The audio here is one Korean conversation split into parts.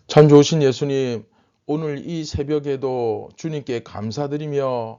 참 좋으신 예수님, 오늘 이 새벽에도 주님께 감사드리며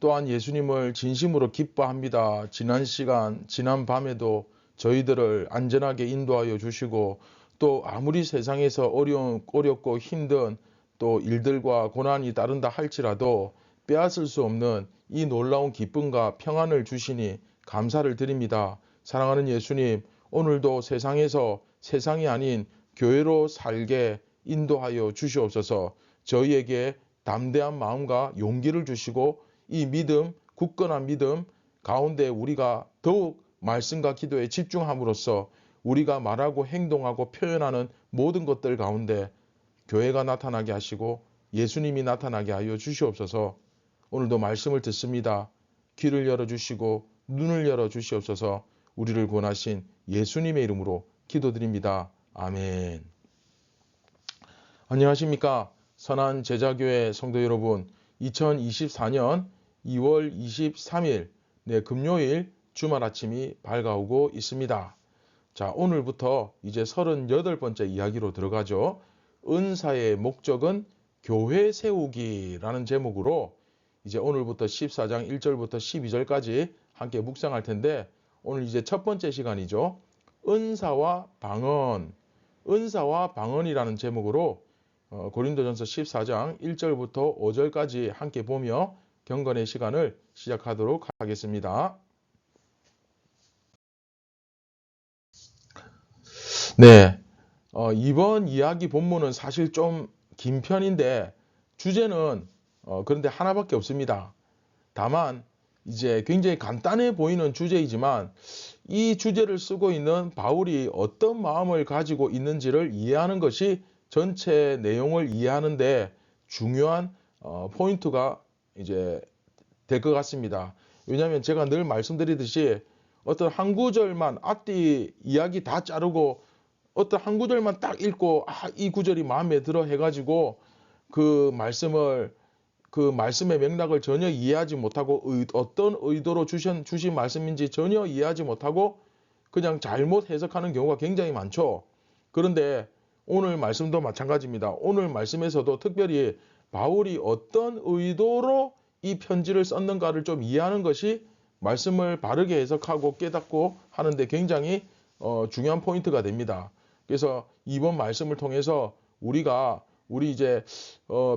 또한 예수님을 진심으로 기뻐합니다. 지난 시간, 지난 밤에도 저희들을 안전하게 인도하여 주시고 또 아무리 세상에서 어렵고 힘든 또 일들과 고난이 따른다 할지라도 빼앗을 수 없는 이 놀라운 기쁨과 평안을 주시니 감사를 드립니다. 사랑하는 예수님, 오늘도 세상에서 세상이 아닌 교회로 살게 인도하여 주시옵소서. 저희에게 담대한 마음과 용기를 주시고 이 믿음, 굳건한 믿음 가운데 우리가 더욱 말씀과 기도에 집중함으로써 우리가 말하고 행동하고 표현하는 모든 것들 가운데 교회가 나타나게 하시고 예수님이 나타나게 하여 주시옵소서. 오늘도 말씀을 듣습니다. 귀를 열어주시고 눈을 열어주시옵소서. 우리를 구원하신 예수님의 이름으로 기도드립니다. 아멘. 안녕하십니까. 선한 제자교회 성도 여러분, 2024년 2월 23일 금요일 주말 아침이 밝아오고 있습니다. 자, 오늘부터 이제 38번째 이야기로 들어가죠. 은사의 목적은 교회 세우기라는 제목으로 이제 오늘부터 14장 1절부터 12절까지 함께 묵상할 텐데, 오늘 이제 첫 번째 시간이죠. 은사와 방언, 은사와 방언이라는 제목으로 고린도전서 14장 1절부터 5절까지 함께 보며 경건의 시간을 시작하도록 하겠습니다. 네, 이번 이야기 본문은 사실 좀 긴 편인데 주제는 그런데 하나밖에 없습니다. 다만 이제 굉장히 간단해 보이는 주제이지만 이 주제를 쓰고 있는 바울이 어떤 마음을 가지고 있는지를 이해하는 것이 전체 내용을 이해하는데 중요한 포인트가 이제 될 것 같습니다. 왜냐하면 제가 늘 말씀드리듯이 어떤 한 구절만 앞뒤 이야기 다 자르고 어떤 한 구절만 딱 읽고 이 구절이 마음에 들어 해가지고 그 말씀의 맥락을 전혀 이해하지 못하고 어떤 의도로 주신 말씀인지 전혀 이해하지 못하고 그냥 잘못 해석하는 경우가 굉장히 많죠. 그런데 오늘 말씀도 마찬가지입니다. 오늘 말씀에서도 특별히 바울이 어떤 의도로 이 편지를 썼는가를 좀 이해하는 것이 말씀을 바르게 해석하고 깨닫고 하는데 굉장히 중요한 포인트가 됩니다. 그래서 이번 말씀을 통해서 우리 이제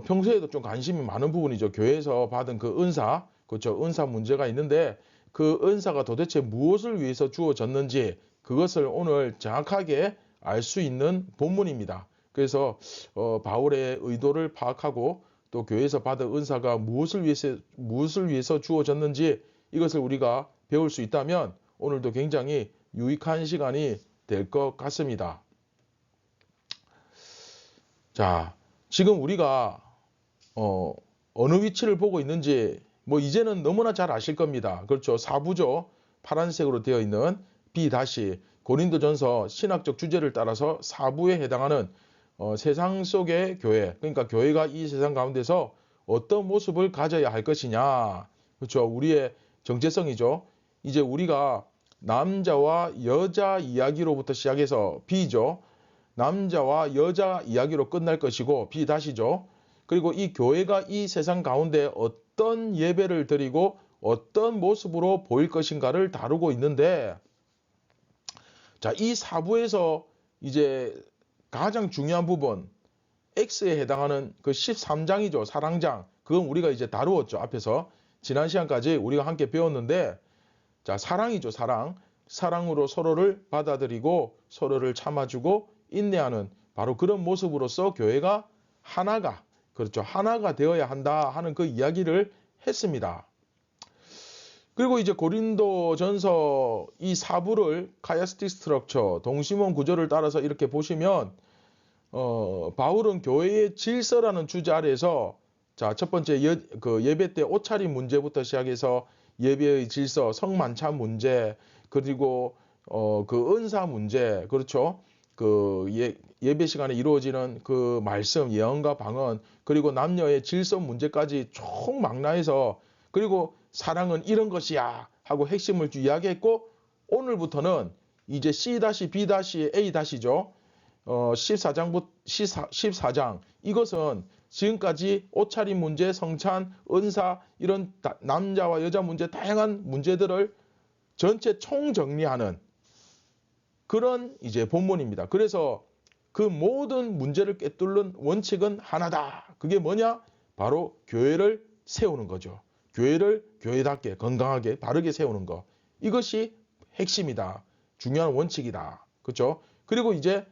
평소에도 좀 관심이 많은 부분이죠. 교회에서 받은 그 은사, 그렇죠? 은사 문제가 있는데 그 은사가 도대체 무엇을 위해서 주어졌는지 그것을 오늘 정확하게 알 수 있는 본문입니다. 그래서 바울의 의도를 파악하고 또 교회에서 받은 은사가 무엇을 위해서 주어졌는지 이것을 우리가 배울 수 있다면 오늘도 굉장히 유익한 시간이 될 것 같습니다. 자, 지금 우리가 어느 위치를 보고 있는지 뭐 이제는 너무나 잘 아실 겁니다. 그렇죠. 사부죠. 파란색으로 되어 있는 B- 고린도전서 신학적 주제를 따라서 사부에 해당하는 세상 속의 교회, 그러니까 교회가 이 세상 가운데서 어떤 모습을 가져야 할 것이냐, 그렇죠. 우리의 정체성이죠. 이제 우리가 남자와 여자 이야기로부터 시작해서 B죠. 남자와 여자 이야기로 끝날 것이고 B-죠. 그리고 이 교회가 이 세상 가운데 어떤 예배를 드리고 어떤 모습으로 보일 것인가를 다루고 있는데, 자, 이 사부에서 이제 가장 중요한 부분, X에 해당하는 그 13장이죠. 사랑장. 그건 우리가 이제 다루었죠. 앞에서. 지난 시간까지 우리가 함께 배웠는데, 자, 사랑이죠. 사랑. 사랑으로 서로를 받아들이고 서로를 참아주고 인내하는 바로 그런 모습으로서 교회가 하나가, 그렇죠. 하나가 되어야 한다 하는 그 이야기를 했습니다. 그리고 이제 고린도전서 이 사부를 카이아스틱 스트럭처, 동심원 구조를 따라서 이렇게 보시면 바울은 교회의 질서라는 주제 아래에서, 자, 첫 번째 예배 때 옷차림 문제부터 시작해서 예배의 질서, 성만찬 문제, 그리고 그 은사 문제, 그렇죠. 그 예배 시간에 이루어지는 그 말씀, 예언과 방언, 그리고 남녀의 질서 문제까지 총망라해서, 그리고 사랑은 이런 것이야 하고 핵심을 이야기했고, 오늘부터는 이제 C-B-A-죠. 14장 이것은 지금까지 옷차림 문제, 성찬, 은사 이런 남자와 여자 문제 다양한 문제들을 전체 총정리하는 그런 이제 본문입니다. 그래서 그 모든 문제를 꿰뚫는 원칙은 하나다. 그게 뭐냐? 바로 교회를 세우는 거죠. 교회를 교회답게 건강하게 바르게 세우는 거. 이것이 핵심이다. 중요한 원칙이다. 그렇죠? 그리고 이제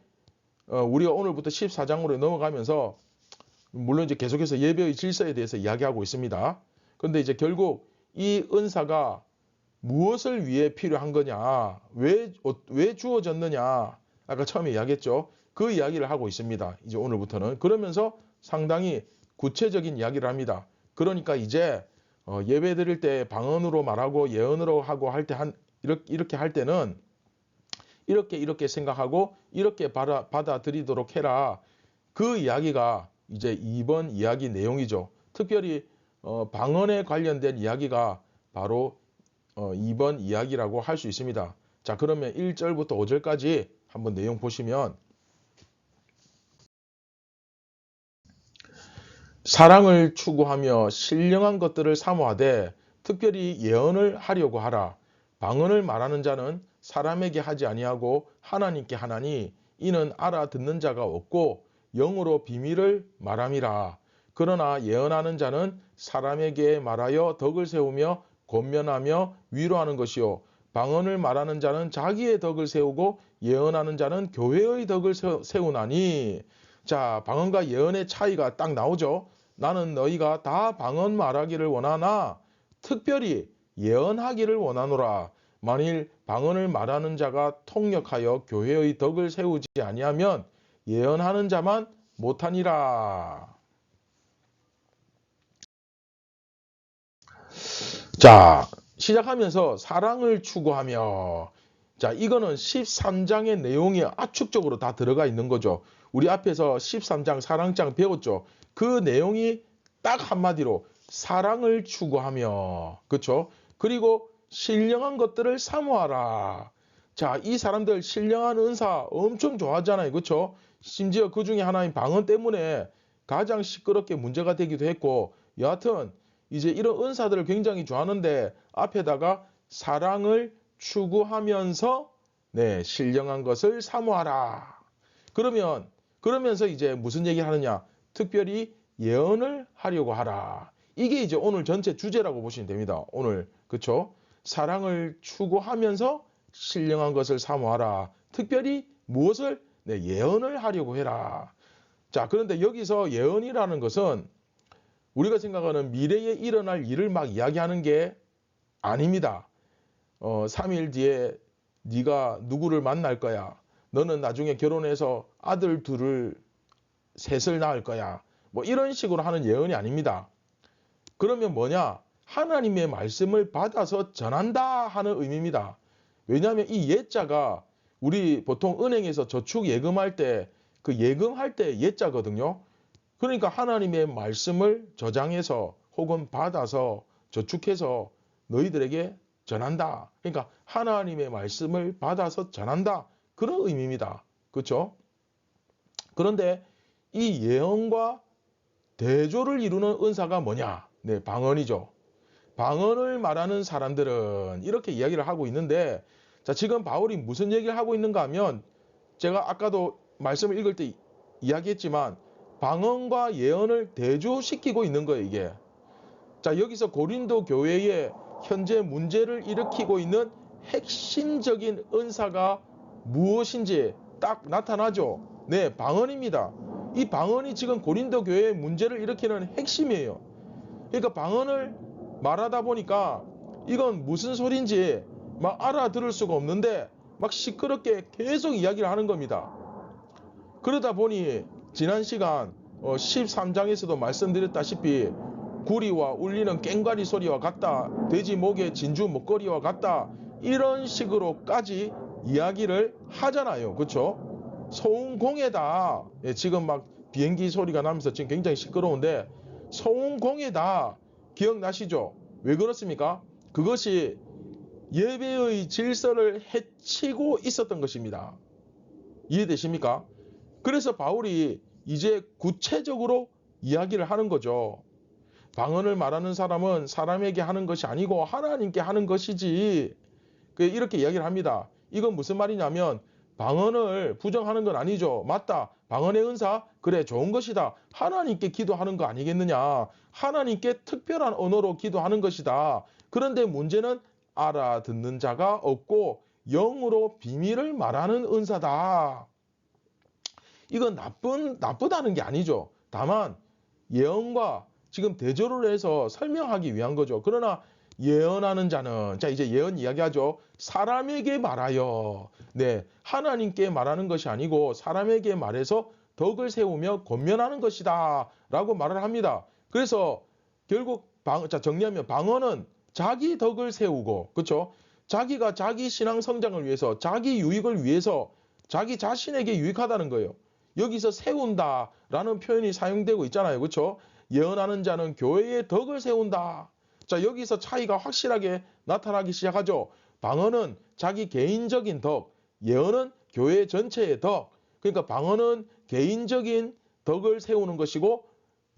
우리가 오늘부터 14장으로 넘어가면서 물론 이제 계속해서 예배의 질서에 대해서 이야기하고 있습니다. 그런데 이제 결국 이 은사가 무엇을 위해 필요한 거냐, 왜 주어졌느냐, 아까 처음에 이야기했죠. 그 이야기를 하고 있습니다. 이제 오늘부터는. 그러면서 상당히 구체적인 이야기를 합니다. 그러니까 이제 예배 드릴 때 방언으로 말하고 예언으로 하고 할 때 이렇게 할 때는 이렇게 생각하고 이렇게 받아들이도록 해라. 그 이야기가 이제 2번 이야기 내용이죠. 특별히 방언에 관련된 이야기가 바로 2번 이야기라고 할 수 있습니다. 자, 그러면 1절부터 5절까지 한번 내용 보시면, 사랑을 추구하며 신령한 것들을 사모하되 특별히 예언을 하려고 하라. 방언을 말하는 자는 사람에게 하지 아니하고 하나님께 하나니 이는 알아듣는 자가 없고 영으로 비밀을 말함이라. 그러나 예언하는 자는 사람에게 말하여 덕을 세우며 권면하며 위로하는 것이요 방언을 말하는 자는 자기의 덕을 세우고 예언하는 자는 교회의 덕을 세우나니. 자, 방언과 예언의 차이가 딱 나오죠. 나는 너희가 다 방언 말하기를 원하나 특별히 예언하기를 원하노라. 만일 방언을 말하는 자가 통역하여 교회의 덕을 세우지 아니하면 예언하는 자만 못하니라. 자, 시작하면서 사랑을 추구하며, 자, 이거는 13장의 내용이 압축적으로 다 들어가 있는 거죠. 우리 앞에서 13장 사랑장 배웠죠. 그 내용이 딱 한마디로 사랑을 추구하며, 그렇죠? 그리고 신령한 것들을 사모하라. 자, 이 사람들 신령한 은사 엄청 좋아하잖아요. 그렇죠? 심지어 그 중에 하나인 방언 때문에 가장 시끄럽게 문제가 되기도 했고, 여하튼 이제 이런 은사들을 굉장히 좋아하는데 앞에다가 사랑을 추구하면서 신령한 것을 사모하라. 그러면서 이제 무슨 얘기를 하느냐? 특별히 예언을 하려고 하라. 이게 이제 오늘 전체 주제라고 보시면 됩니다. 오늘. 그렇죠? 사랑을 추구하면서 신령한 것을 사모하라. 특별히 무엇을? 예언을 하려고 해라. 자, 그런데 여기서 예언이라는 것은 우리가 생각하는 미래에 일어날 일을 막 이야기하는 게 아닙니다. 3일 뒤에 네가 누구를 만날 거야. 너는 나중에 결혼해서 아들 셋을 낳을 거야. 뭐 이런 식으로 하는 예언이 아닙니다. 그러면 뭐냐? 하나님의 말씀을 받아서 전한다 하는 의미입니다. 왜냐하면 이 예자가 우리 보통 은행에서 저축 예금할 때 그 예금할 때 예자거든요. 그러니까 하나님의 말씀을 저장해서 혹은 받아서 저축해서 너희들에게 전한다. 그러니까 하나님의 말씀을 받아서 전한다. 그런 의미입니다. 그렇죠? 그런데 이 예언과 대조를 이루는 은사가 뭐냐? 방언이죠. 방언을 말하는 사람들은 이렇게 이야기를 하고 있는데, 자, 지금 바울이 무슨 얘기를 하고 있는가 하면, 제가 아까도 말씀을 읽을 때 이야기했지만 방언과 예언을 대조시키고 있는 거예요, 이게. 자, 여기서 고린도 교회에 현재 문제를 일으키고 있는 핵심적인 은사가 무엇인지 딱 나타나죠. 네, 방언입니다. 이 방언이 지금 고린도 교회의 문제를 일으키는 핵심이에요. 그러니까 방언을 말하다 보니까 이건 무슨 소린지 막 알아들을 수가 없는데 막 시끄럽게 계속 이야기를 하는 겁니다. 그러다 보니 지난 시간 13장에서도 말씀드렸다시피 구리와 울리는 꽹과리 소리와 같다, 돼지 목에 진주 목걸이와 같다, 이런 식으로까지 이야기를 하잖아요. 그렇죠? 소음공해다. 지금 막 비행기 소리가 나면서 지금 굉장히 시끄러운데 소음공해다. 기억나시죠? 왜 그렇습니까? 그것이 예배의 질서를 해치고 있었던 것입니다. 이해되십니까? 그래서 바울이 이제 구체적으로 이야기를 하는 거죠. 방언을 말하는 사람은 사람에게 하는 것이 아니고 하나님께 하는 것이지. 이렇게 이야기를 합니다. 이건 무슨 말이냐면 방언을 부정하는 건 아니죠. 맞다. 방언의 은사? 그래, 좋은 것이다. 하나님께 기도하는 거 아니겠느냐. 하나님께 특별한 언어로 기도하는 것이다. 그런데 문제는 알아듣는 자가 없고 영으로 비밀을 말하는 은사다. 이건 나쁘다는 게 아니죠. 다만 예언과 지금 대조를 해서 설명하기 위한 거죠. 그러나 예언하는 자는, 자, 이제 예언 이야기하죠. 사람에게 말하여. 네, 하나님께 말하는 것이 아니고 사람에게 말해서 덕을 세우며 권면하는 것이다 라고 말을 합니다. 그래서 결국 자, 정리하면 방언은 자기 덕을 세우고, 그렇죠? 자기가 자기 신앙 성장을 위해서, 자기 유익을 위해서, 자기 자신에게 유익하다는 거예요. 여기서 세운다라는 표현이 사용되고 있잖아요. 그렇죠? 예언하는 자는 교회의 덕을 세운다. 자, 여기서 차이가 확실하게 나타나기 시작하죠. 방언은 자기 개인적인 덕, 예언은 교회 전체의 덕. 그러니까 방언은 개인적인 덕을 세우는 것이고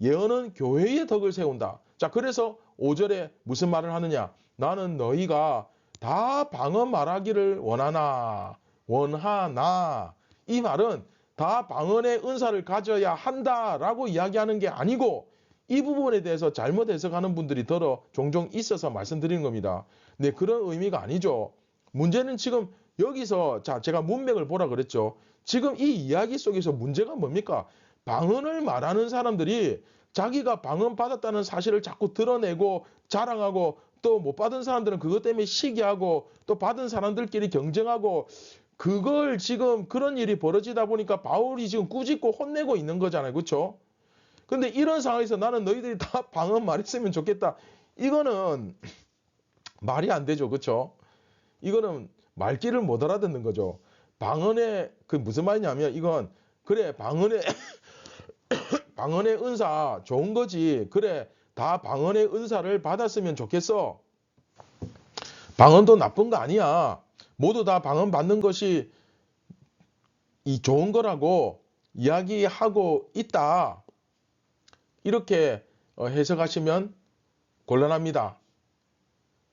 예언은 교회의 덕을 세운다. 자, 그래서 5절에 무슨 말을 하느냐? 나는 너희가 다 방언 말하기를 원하나. 이 말은 다 방언의 은사를 가져야 한다라고 이야기하는 게 아니고 이 부분에 대해서 잘못 해석하는 분들이 종종 있어서 말씀드리는 겁니다. 네, 그런 의미가 아니죠. 문제는 지금 여기서, 자, 제가 문맥을 보라 그랬죠. 지금 이 이야기 속에서 문제가 뭡니까? 방언을 말하는 사람들이 자기가 방언 받았다는 사실을 자꾸 드러내고 자랑하고 또 못 받은 사람들은 그것 때문에 시기하고 또 받은 사람들끼리 경쟁하고 그걸 지금 그런 일이 벌어지다 보니까 바울이 지금 꾸짖고 혼내고 있는 거잖아요. 그렇죠? 근데 이런 상황에서 나는 너희들이 다 방언 말했으면 좋겠다. 이거는 말이 안 되죠. 그렇죠? 이거는 말귀를 못 알아듣는 거죠. 방언의 무슨 말이냐면 이건 그래 방언의 방언의 은사 좋은 거지. 그래 다 방언의 은사를 받았으면 좋겠어. 방언도 나쁜 거 아니야. 모두 다 방언 받는 것이 이 좋은 거라고 이야기하고 있다. 이렇게 해석하시면 곤란합니다.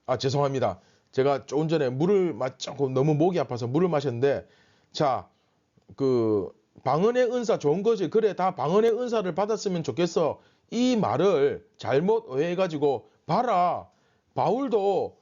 아, 죄송합니다. 제가 조금 전에 조금 너무 목이 아파서 물을 마셨는데, 자, 방언의 은사 좋은 거지. 그래, 다 방언의 은사를 받았으면 좋겠어. 이 말을 잘못 오해해가지고, 봐라. 바울도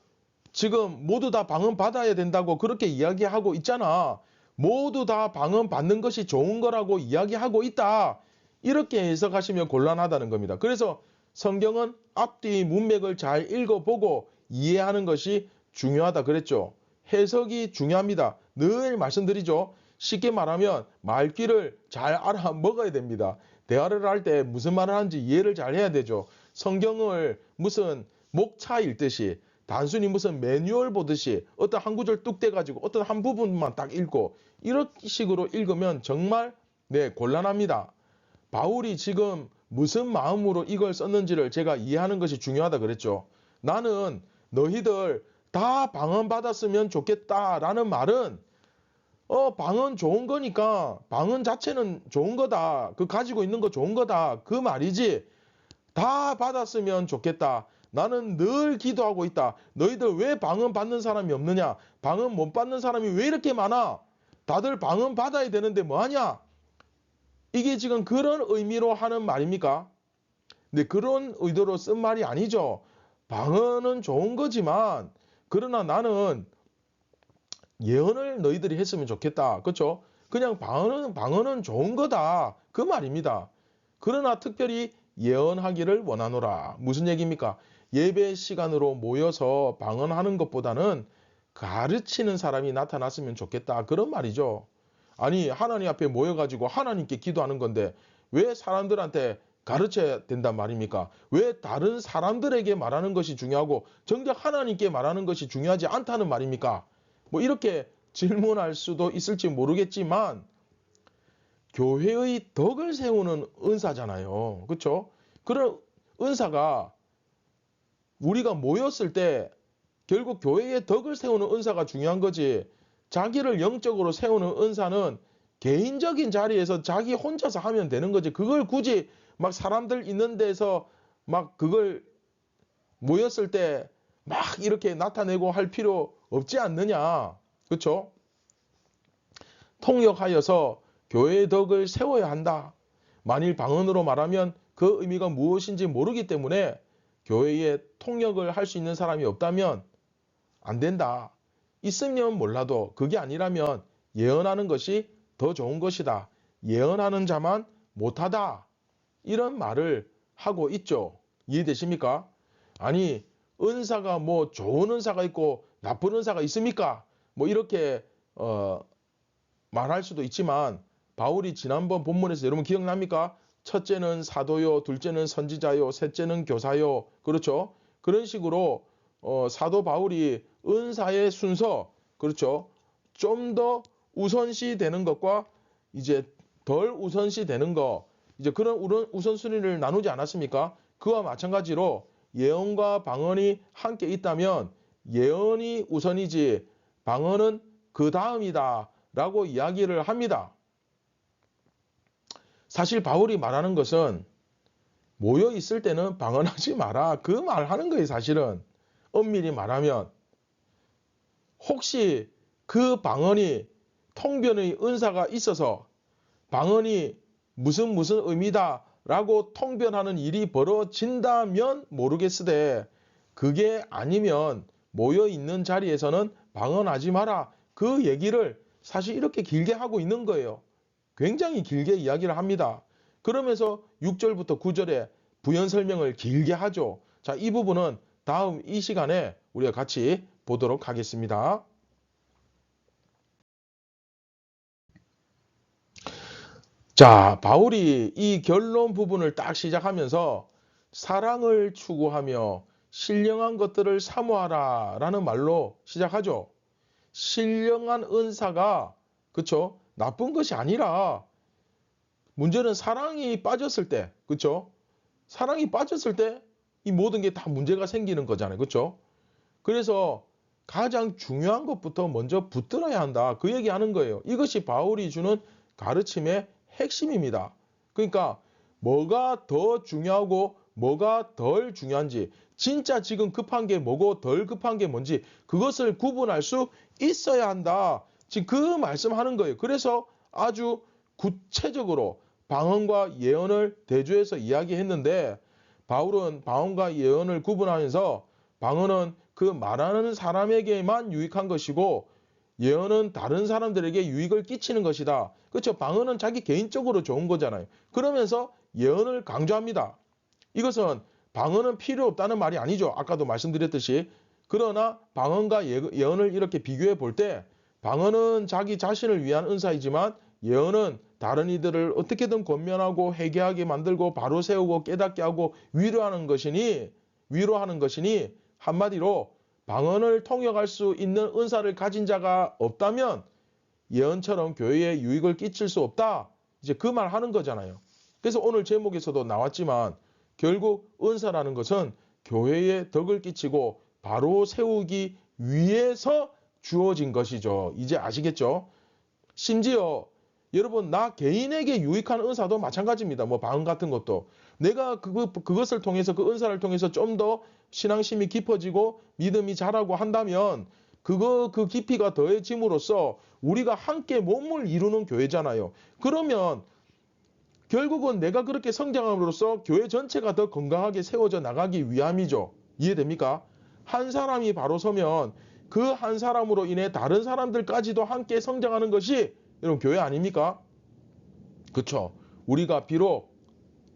지금 모두 다 방언 받아야 된다고 그렇게 이야기하고 있잖아. 모두 다 방언 받는 것이 좋은 거라고 이야기하고 있다. 이렇게 해석하시면 곤란하다는 겁니다. 그래서 성경은 앞뒤 문맥을 잘 읽어보고 이해하는 것이 중요하다 그랬죠. 해석이 중요합니다. 늘 말씀드리죠. 쉽게 말하면 말귀를 잘 알아 먹어야 됩니다. 대화를 할 때 무슨 말을 하는지 이해를 잘 해야 되죠. 성경을 무슨 목차 읽듯이 단순히 무슨 매뉴얼 보듯이 어떤 한 구절 뚝 떼가지고 어떤 한 부분만 딱 읽고 이런 식으로 읽으면 정말 곤란합니다. 바울이 지금 무슨 마음으로 이걸 썼는지를 제가 이해하는 것이 중요하다 그랬죠. 나는 너희들 다 방언 받았으면 좋겠다라는 말은 방언 좋은 거니까 방언 자체는 좋은 거다. 그 가지고 있는 거 좋은 거다. 그 말이지 다 받았으면 좋겠다. 나는 늘 기도하고 있다. 너희들 왜 방언 받는 사람이 없느냐? 방언 못 받는 사람이 왜 이렇게 많아? 다들 방언 받아야 되는데 뭐하냐? 이게 지금 그런 의미로 하는 말입니까? 근데 그런 의도로 쓴 말이 아니죠. 방언은 좋은 거지만 그러나 나는 예언을 너희들이 했으면 좋겠다. 그렇죠? 그냥 방언은 좋은 거다. 그 말입니다. 그러나 특별히 예언하기를 원하노라. 무슨 얘기입니까? 예배 시간으로 모여서 방언하는 것보다는 가르치는 사람이 나타났으면 좋겠다. 그런 말이죠. 아니 하나님 앞에 모여가지고 하나님께 기도하는 건데 왜 사람들한테 가르쳐야 된단 말입니까? 왜 다른 사람들에게 말하는 것이 중요하고 정작 하나님께 말하는 것이 중요하지 않다는 말입니까? 뭐 이렇게 질문할 수도 있을지 모르겠지만 교회의 덕을 세우는 은사잖아요. 그렇죠? 그런 은사가 우리가 모였을 때 결국 교회의 덕을 세우는 은사가 중요한 거지. 자기를 영적으로 세우는 은사는 개인적인 자리에서 자기 혼자서 하면 되는 거지. 그걸 굳이 막 사람들 있는 데서 막 그걸 모였을 때 막 이렇게 나타내고 할 필요 없지 않느냐. 그렇죠? 통역하여서 교회의 덕을 세워야 한다. 만일 방언으로 말하면 그 의미가 무엇인지 모르기 때문에 교회에 통역을 할 수 있는 사람이 없다면 안 된다. 있으면 몰라도 그게 아니라면 예언하는 것이 더 좋은 것이다. 예언하는 자만 못하다. 이런 말을 하고 있죠. 이해되십니까? 아니 은사가 뭐 좋은 은사가 있고 나쁜 은사가 있습니까? 뭐 이렇게 말할 수도 있지만 바울이 지난번 본문에서 여러분 기억납니까? 첫째는 사도요, 둘째는 선지자요, 셋째는 교사요. 그렇죠? 그런 식으로 사도 바울이 은사의 순서, 그렇죠? 좀 더 우선시 되는 것과 이제 덜 우선시 되는 것, 이제 그런 우선순위를 나누지 않았습니까? 그와 마찬가지로 예언과 방언이 함께 있다면 예언이 우선이지 방언은 그 다음이다 라고 이야기를 합니다. 사실 바울이 말하는 것은 모여 있을 때는 방언하지 마라. 그 말하는 거예요. 사실은 엄밀히 말하면 혹시 그 방언이 통변의 은사가 있어서 방언이 무슨 의미다 라고 통변하는 일이 벌어진다면 모르겠으되 그게 아니면 모여 있는 자리에서는 방언하지 마라. 그 얘기를 사실 이렇게 길게 하고 있는 거예요. 굉장히 길게 이야기를 합니다. 그러면서 6절부터 9절에 부연 설명을 길게 하죠. 자, 이 부분은 다음 이 시간에 우리가 같이 보도록 하겠습니다. 자, 바울이 이 결론 부분을 딱 시작하면서 사랑을 추구하며 신령한 것들을 사모하라 라는 말로 시작하죠. 신령한 은사가 그쵸? 나쁜 것이 아니라 문제는 사랑이 빠졌을 때, 그쵸? 사랑이 빠졌을 때 이 모든 게 다 문제가 생기는 거잖아요. 그쵸? 그래서 가장 중요한 것부터 먼저 붙들어야 한다. 그 얘기하는 거예요. 이것이 바울이 주는 가르침의 핵심입니다. 그러니까 뭐가 더 중요하고 뭐가 덜 중요한지 진짜 지금 급한 게 뭐고 덜 급한 게 뭔지 그것을 구분할 수 있어야 한다. 지금 그 말씀하는 거예요. 그래서 아주 구체적으로 방언과 예언을 대조해서 이야기했는데 바울은 방언과 예언을 구분하면서 방언은 그 말하는 사람에게만 유익한 것이고 예언은 다른 사람들에게 유익을 끼치는 것이다. 그렇죠? 방언은 자기 개인적으로 좋은 거잖아요. 그러면서 예언을 강조합니다. 이것은 방언은 필요 없다는 말이 아니죠. 아까도 말씀드렸듯이. 그러나 방언과 예언을 이렇게 비교해 볼 때 방언은 자기 자신을 위한 은사이지만 예언은 다른 이들을 어떻게든 권면하고 회개하게 만들고 바로 세우고 깨닫게 하고 위로하는 것이니 한마디로 방언을 통역할 수 있는 은사를 가진 자가 없다면 예언처럼 교회에 유익을 끼칠 수 없다. 이제 그 말 하는 거잖아요. 그래서 오늘 제목에서도 나왔지만 결국 은사라는 것은 교회에 덕을 끼치고 바로 세우기 위해서 주어진 것이죠. 이제 아시겠죠? 심지어 여러분, 나 개인에게 유익한 은사도 마찬가지입니다. 뭐 방언 같은 것도 내가 그것을 통해서, 그 은사를 통해서 좀 더 신앙심이 깊어지고 믿음이 자라고 한다면 그 깊이가 더해짐으로써 우리가 함께 몸을 이루는 교회잖아요. 그러면 결국은 내가 그렇게 성장함으로써 교회 전체가 더 건강하게 세워져 나가기 위함이죠. 이해됩니까? 한 사람이 바로 서면 그 한 사람으로 인해 다른 사람들까지도 함께 성장하는 것이 여러분 교회 아닙니까? 그쵸? 우리가 비록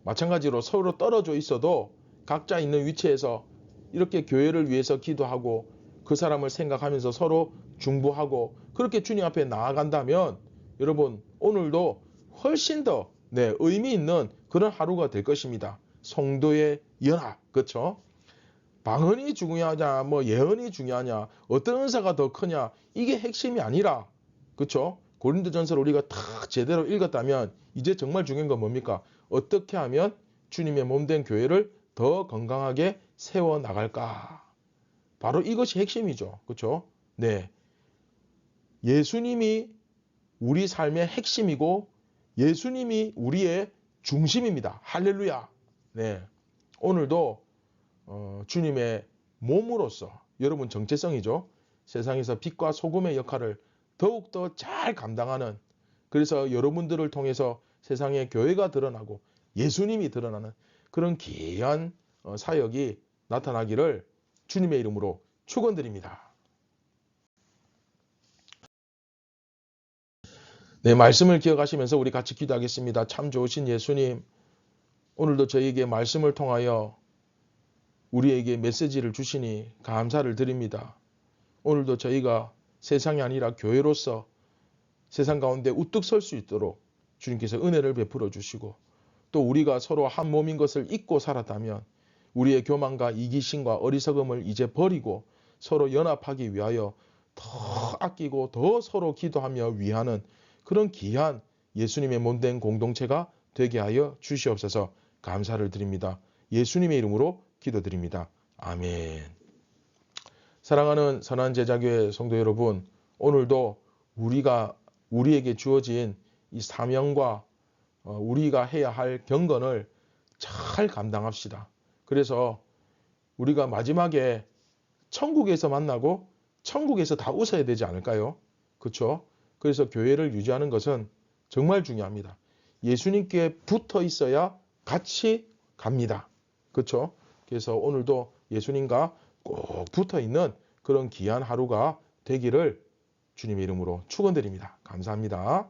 마찬가지로 서로 떨어져 있어도 각자 있는 위치에서 이렇게 교회를 위해서 기도하고 그 사람을 생각하면서 서로 중보하고 그렇게 주님 앞에 나아간다면 여러분 오늘도 훨씬 더 의미 있는 그런 하루가 될 것입니다. 성도의 연합, 그렇죠? 방언이 중요하냐, 뭐 예언이 중요하냐, 어떤 은사가 더 크냐, 이게 핵심이 아니라, 그렇죠? 고린도전서를 우리가 다 제대로 읽었다면 이제 정말 중요한 건 뭡니까? 어떻게 하면 주님의 몸된 교회를 더 건강하게 세워 나갈까? 바로 이것이 핵심이죠. 그렇죠? 네. 예수님이 우리 삶의 핵심이고 예수님이 우리의 중심입니다. 할렐루야. 네. 오늘도 주님의 몸으로서 여러분 정체성이죠. 세상에서 빛과 소금의 역할을 더욱더 잘 감당하는, 그래서 여러분들을 통해서 세상에 교회가 드러나고 예수님이 드러나는 그런 귀한 사역이 나타나기를 주님의 이름으로 축원드립니다. 네, 말씀을 기억하시면서 우리 같이 기도하겠습니다. 참 좋으신 예수님, 오늘도 저에게 말씀을 통하여 우리에게 메시지를 주시니 감사를 드립니다. 오늘도 저희가 세상이 아니라 교회로서 세상 가운데 우뚝 설 수 있도록 주님께서 은혜를 베풀어 주시고, 또 우리가 서로 한 몸인 것을 잊고 살았다면 우리의 교만과 이기심과 어리석음을 이제 버리고 서로 연합하기 위하여 더 아끼고 더 서로 기도하며 위하는 그런 귀한 예수님의 몸된 공동체가 되게 하여 주시옵소서. 감사를 드립니다. 예수님의 이름으로 기도드립니다. 아멘. 사랑하는 선한 제자교회 성도 여러분, 오늘도 우리에게 주어진 이 사명과 우리가 해야 할 경건을 잘 감당합시다. 그래서 우리가 마지막에 천국에서 만나고 천국에서 다 웃어야 되지 않을까요? 그렇죠? 그래서 교회를 유지하는 것은 정말 중요합니다. 예수님께 붙어 있어야 같이 갑니다. 그렇죠? 그래서 오늘도 예수님과 꼭 붙어 있는 그런 귀한 하루가 되기를 주님의 이름으로 축원드립니다. 감사합니다.